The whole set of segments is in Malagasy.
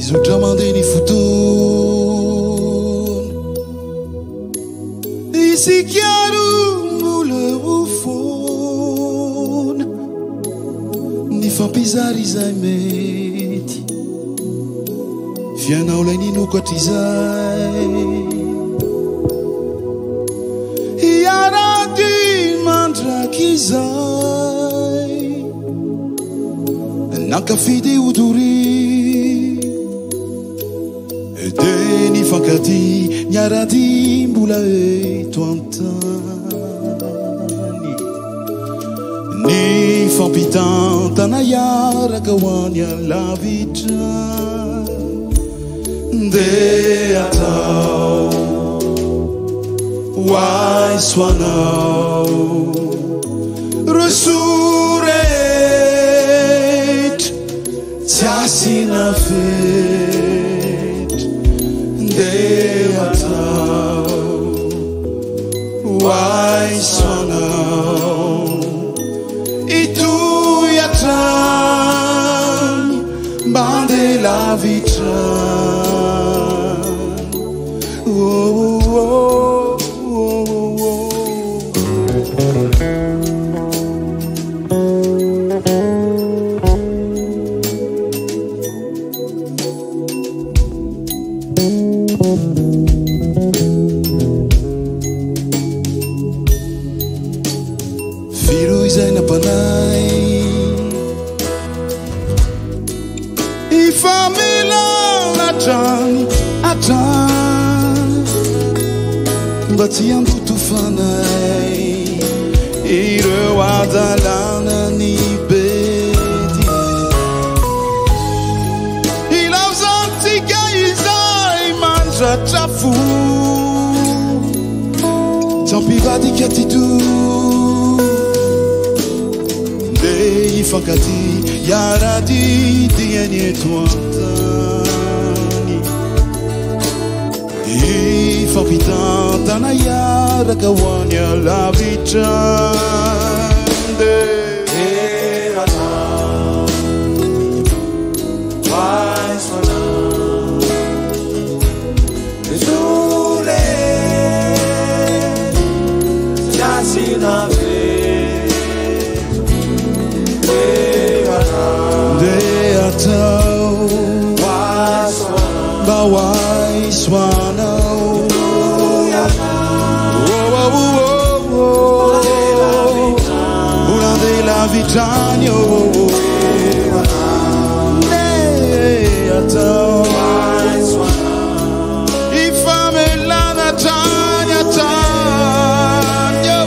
Ils ont demandé des photos. Ici qui a le bouffon. Ni fan pisar izaimeti. Fianao lay nino kotizai. Iaradi mandrakizai. Nankafidi uduri. Deni fankati nyarati mbula etwantani ni fampitan tanayara kawanya la vita de atau wai swanau resurrect tiasina fe why sonau itu yatran bande la vitran Izay napanay ifamila atan mba tsy andotofanay ireo adalana ny bedy ilaozantsika izay mandratra fo tsampivadika tyto fankati yaradi diany etwantani ifampitan tanayaraka hoanya lavitrande Bawai swanau una de la vitania ifame la natania tania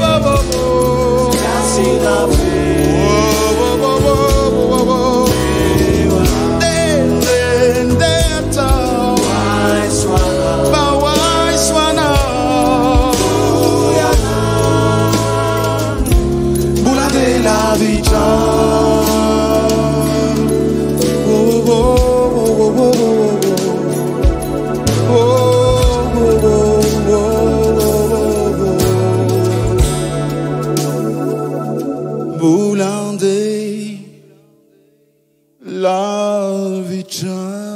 Boulande la vitran.